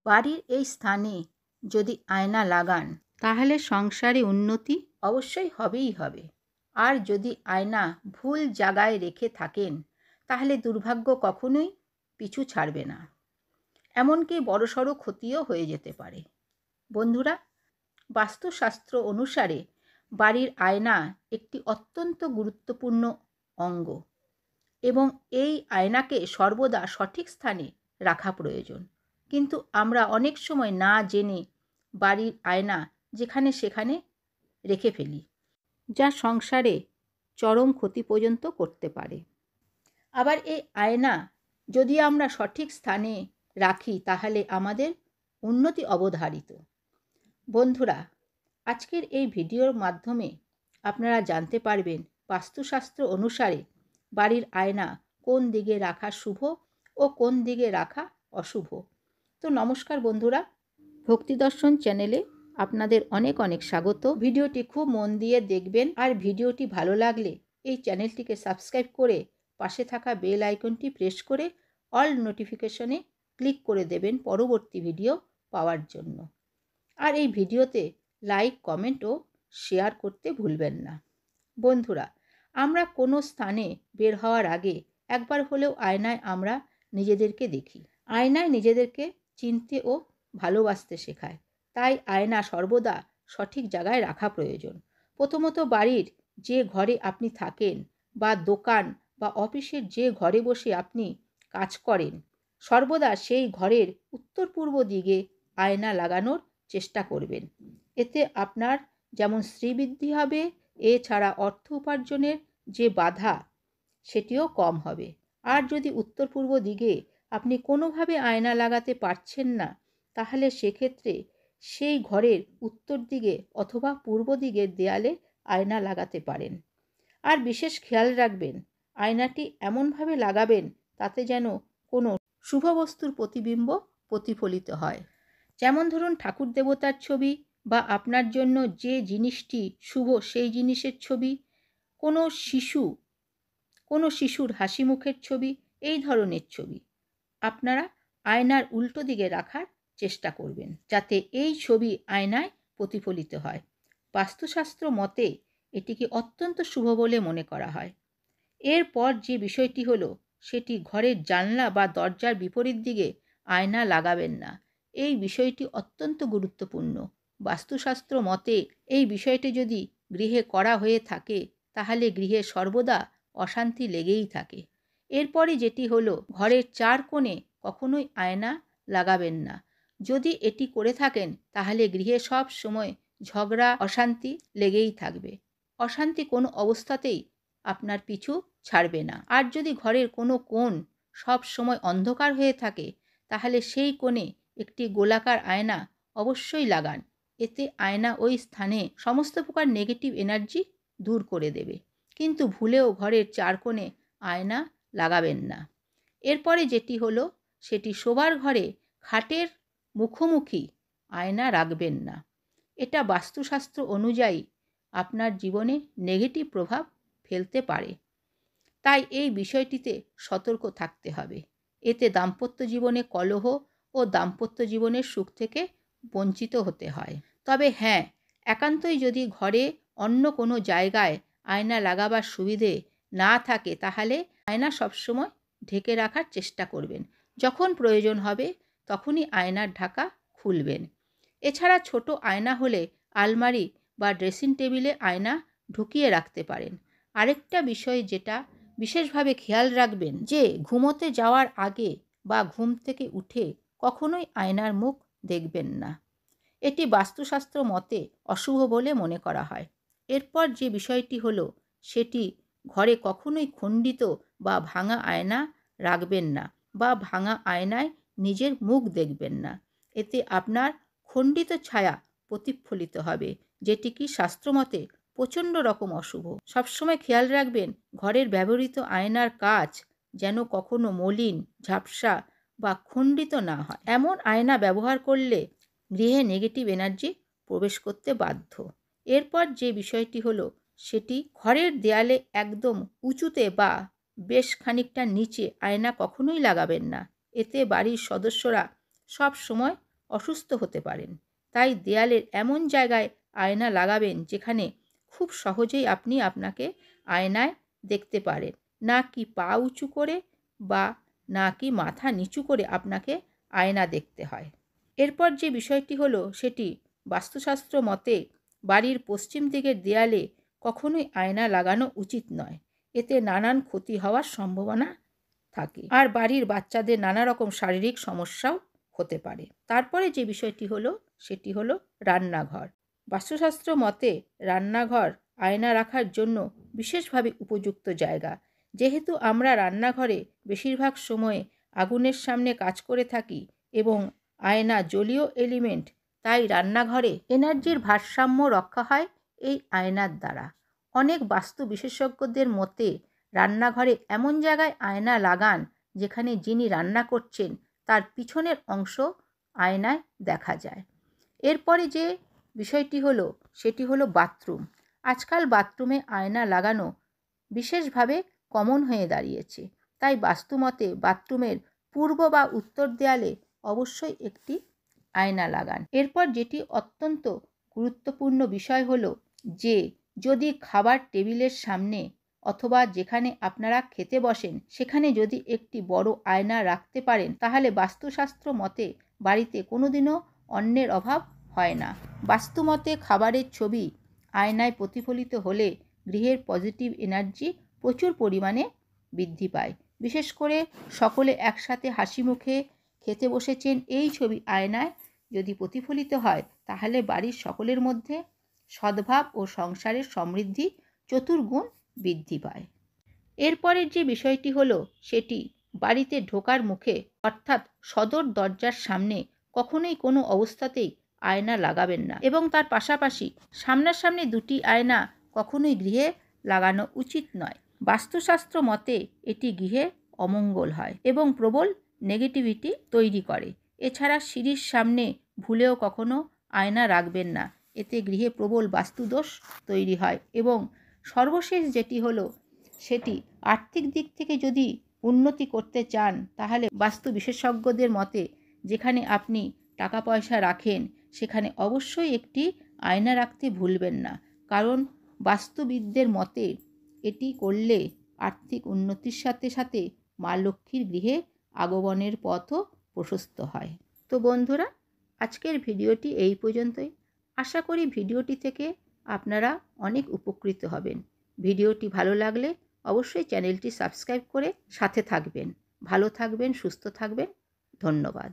বাড়ির এই স্থানে যদি আয়না লাগান তাহলে সংসারে উন্নতি অবশ্যই হবেই হবে। আর যদি আয়না ভুল জায়গায় রেখে থাকেন তাহলে দুর্ভাগ্য কখনোই পিছু ছাড়বে না, এমনকি বড়সড় ক্ষতিও হয়ে যেতে পারে। বন্ধুরা, বাস্তুশাস্ত্র অনুসারে বাড়ির আয়না একটি অত্যন্ত গুরুত্বপূর্ণ অঙ্গ এবং এই আয়নাকে সর্বদা সঠিক স্থানে রাখা প্রয়োজন। কিন্তু আমরা অনেক সময় না জেনে বাড়ির আয়না যেখানে সেখানে রেখে ফেলি, যা সংসারে চরম ক্ষতি পর্যন্ত করতে পারে। আবার এই আয়না যদি আমরা সঠিক স্থানে রাখি তাহলে আমাদের উন্নতি অবধারিত। বন্ধুরা, আজকের এই ভিডিওর মাধ্যমে আপনারা জানতে পারবেন বাস্তুশাস্ত্র অনুসারে বাড়ির আয়না কোন দিকে রাখা শুভ ও কোন দিকে রাখা অশুভ। তো নমস্কার বন্ধুরা, ভক্তি দর্শন চ্যানেলে আপনাদের অনেক অনেক স্বাগত। ভিডিওটি খুব মন দিয়ে দেখবেন আর ভিডিওটি ভালো লাগলে এই চ্যানেলটিকে সাবস্ক্রাইব করে পাশে থাকা বেল আইকনটি প্রেস করে অল নোটিফিকেশনে ক্লিক করে দেবেন পরবর্তী ভিডিও পাওয়ার জন্য। আর এই ভিডিওতে লাইক, কমেন্ট ও শেয়ার করতে ভুলবেন না। বন্ধুরা, আমরা কোনো স্থানে বের হওয়ার আগে একবার হলেও আয়নায় আমরা নিজেদেরকে দেখি। আয়নায় নিজেদেরকে চিনতে ও ভালোবাসতে শেখায়। তাই আয়না সর্বদা সঠিক জায়গায় রাখা প্রয়োজন। প্রথমত বাড়ির যে ঘরে আপনি থাকেন বা দোকান বা অফিসের যে ঘরে বসে আপনি কাজ করেন, সর্বদা সেই ঘরের উত্তর পূর্ব দিকে আয়না লাগানোর চেষ্টা করবেন। এতে আপনার যেমন শ্রীবৃদ্ধি হবে, এছাড়া অর্থ উপার্জনের যে বাধা সেটিও কম হবে। আর যদি উত্তর পূর্ব দিকে আপনি কোনোভাবে আয়না লাগাতে পারছেন না, তাহলে সেক্ষেত্রে সেই ঘরের উত্তর দিকে অথবা পূর্ব দিকের দেয়ালে আয়না লাগাতে পারেন। আর বিশেষ খেয়াল রাখবেন, আয়নাটি এমনভাবে লাগাবেন তাতে যেন কোনো শুভ বস্তুর প্রতিবিম্ব প্রতিফলিত হয়। যেমন ধরুন ঠাকুর দেবতার ছবি বা আপনার জন্য যে জিনিসটি শুভ সেই জিনিসের ছবি, কোনো শিশুর হাসি মুখের ছবি, এই ধরনের ছবি আপনারা আয়নার উল্টো দিকে রাখার চেষ্টা করবেন, যাতে এই ছবি আয়নায় প্রতিফলিত হয়। বাস্তুশাস্ত্র মতে এটিকে অত্যন্ত শুভ বলে মনে করা হয়। এরপর যে বিষয়টি হলো, সেটি ঘরের জানলা বা দরজার বিপরীত দিকে আয়না লাগাবেন না। এই বিষয়টি অত্যন্ত গুরুত্বপূর্ণ। বাস্তুশাস্ত্র মতে এই বিষয়টি যদি গৃহে করা হয়ে থাকে তাহলে গৃহে সর্বদা অশান্তি লেগেই থাকে। এরপরে যেটি হলো, ঘরের চার কোণে কখনোই আয়না লাগাবেন না। যদি এটি করে থাকেন তাহলে গৃহে সব সময় ঝগড়া, অশান্তি লেগেই থাকবে। অশান্তি কোনো অবস্থাতেই আপনার পিছু ছাড়বে না। আর যদি ঘরের কোনো কোণ সব সময় অন্ধকার হয়ে থাকে তাহলে সেই কোণে একটি গোলাকার আয়না অবশ্যই লাগান। এতে আয়না ওই স্থানে সমস্ত প্রকার নেগেটিভ এনার্জি দূর করে দেবে। কিন্তু ভুলেও ঘরের চার কোণে আয়না লাগাবেন না। এরপরে যেটি হলো, সেটি শোবার ঘরে খাটের মুখোমুখি আয়না রাখবেন না। এটা বাস্তুশাস্ত্র অনুযায়ী আপনার জীবনে নেগেটিভ প্রভাব ফেলতে পারে। তাই এই বিষয়টিতে সতর্ক থাকতে হবে। এতে দাম্পত্য জীবনে কলহ ও দাম্পত্য জীবনের সুখ থেকে বঞ্চিত হতে হয়। তবে হ্যাঁ, একান্তই যদি ঘরে অন্য কোনো জায়গায় আয়না লাগাবার সুবিধে না থাকে তাহলে আয়না সবসময় ঢেকে রাখার চেষ্টা করবেন। যখন প্রয়োজন হবে তখনই আয়নার ঢাকা খুলবেন। এছাড়া ছোট আয়না হলে আলমারি বা ড্রেসিং টেবিলে আয়না ঢুকিয়ে রাখতে পারেন। আরেকটা বিষয় যেটা বিশেষভাবে খেয়াল রাখবেন, যে ঘুমোতে যাওয়ার আগে বা ঘুম থেকে উঠে কখনোই আয়নার মুখ দেখবেন না। এটি বাস্তুশাস্ত্র মতে অশুভ বলে মনে করা হয়। এরপর যে বিষয়টি হলো, সেটি ঘরে কখনোই খণ্ডিত বা ভাঙা আয়না রাখবেন না বা ভাঙা আয়নায় নিজের মুখ দেখবেন না। এতে আপনার খণ্ডিত ছায়া প্রতিফলিত হবে, যেটি কি শাস্ত্রমতে প্রচণ্ড রকম অশুভ। সবসময় খেয়াল রাখবেন ঘরের ব্যবহৃত আয়নার কাচ যেন কখনো মলিন, ঝাপসা বা খণ্ডিত না হয়। এমন আয়না ব্যবহার করলে গৃহে নেগেটিভ এনার্জি প্রবেশ করতে বাধ্য। এরপর যে বিষয়টি হলো, সেটি ঘরের দেয়ালে একদম উঁচুতে বা বেশ খানিকটা নিচে আয়না কখনোই লাগাবেন না। এতে বাড়ির সদস্যরা সব সময় অসুস্থ হতে পারেন। তাই দেয়ালের এমন জায়গায় আয়না লাগাবেন যেখানে খুব সহজেই আপনি আপনাকে আয়নায় দেখতে পারেন, না কি পা উঁচু করে বা না কি মাথা নিচু করে আপনাকে আয়না দেখতে হয়। এরপর যে বিষয়টি হলো সেটি বাস্তুশাস্ত্র মতে বাড়ির পশ্চিম দিকের দেয়ালে কখনোই আয়না লাগানো উচিত নয়। এতে নানান ক্ষতি হওয়ার সম্ভাবনা থাকে, আর বাড়ির বাচ্চাদের নানা রকম শারীরিক সমস্যাও হতে পারে। তারপরে যে বিষয়টি হলো সেটি হলো রান্নাঘর। বাস্তুশাস্ত্র মতে রান্নাঘর আয়না রাখার জন্য বিশেষভাবে উপযুক্ত জায়গা। যেহেতু আমরা রান্নাঘরে বেশিরভাগ সময়ে আগুনের সামনে কাজ করে থাকি এবং আয়না জলীয় এলিমেন্ট, তাই রান্নাঘরে এনার্জির ভারসাম্য রক্ষা হয় এই আয়নার দ্বারা। অনেক বাস্তু বিশেষজ্ঞদের মতে রান্নাঘরে এমন জায়গায় আয়না লাগান যেখানে যিনি রান্না করছেন তার পিছনের অংশ আয়নায় দেখা যায়। এরপরে যে বিষয়টি হলো সেটি হলো বাথরুম। আজকাল বাথরুমে আয়না লাগানো বিশেষভাবে কমন হয়ে দাঁড়িয়েছে। তাই বাস্তুমতে বাথরুমের পূর্ব বা উত্তর দেয়ালে অবশ্যই একটি আয়না লাগান। এরপর যেটি অত্যন্ত গুরুত্বপূর্ণ বিষয় হলো যে যদি খাবার টেবিলের সামনে অথবা যেখানে আপনারা খেতে বসেন সেখানে যদি একটি বড় আয়না রাখতে পারেন তাহলে বাস্তুশাস্ত্র মতে বাড়িতে কোনোদিনও অন্নের অভাব হয় না। বাস্তুমতে খাবারের ছবি আয়নায় প্রতিফলিত হলে গৃহের পজিটিভ এনার্জি প্রচুর পরিমাণে বৃদ্ধি পায়। বিশেষ করে সকলে একসাথে হাসি মুখে খেতে বসেছেন, এই ছবি আয়নায় যদি প্রতিফলিত হয় তাহলে বাড়ির সকলের মধ্যে সদ্ভাব ও সংসারের সমৃদ্ধি চতুর্গুণ বৃদ্ধি পায়। এরপরের যে বিষয়টি হলো সেটি বাড়িতে ঢোকার মুখে অর্থাৎ সদর দরজার সামনে কখনোই কোনো অবস্থাতেই আয়না লাগাবেন না এবং তার পাশাপাশি সামনাসামনি দুটি আয়না কখনোই গৃহে লাগানো উচিত নয়। বাস্তুশাস্ত্র মতে এটি গৃহে অমঙ্গল হয় এবং প্রবল নেগেটিভিটি তৈরি করে। এছাড়া সিঁড়ির সামনে ভুলেও কখনো আয়না রাখবেন না, এতে গৃহে প্রবল বাস্তুদোষ তৈরি হয়। এবং সর্বশেষ যেটি হলো সেটি আর্থিক দিক থেকে যদি উন্নতি করতে চান তাহলে বাস্তু বিশেষজ্ঞদের মতে যেখানে আপনি টাকা পয়সা রাখেন সেখানে অবশ্যই একটি আয়না রাখতে ভুলবেন না, কারণ বাস্তুবিদদের মতে এটি করলে আর্থিক উন্নতির সাথে সাথে মা লক্ষ্মীর গৃহে আগমনের পথও প্রশস্ত হয়। তো বন্ধুরা, আজকের ভিডিওটি এই পর্যন্তই। আশা করি ভিডিওটি থেকে আপনারা অনেক উপকৃত হবেন। ভিডিওটি ভালো লাগলে অবশ্যই চ্যানেলটি সাবস্ক্রাইব করে সাথে থাকবেন। ভালো থাকবেন, সুস্থ থাকবেন। ধন্যবাদ।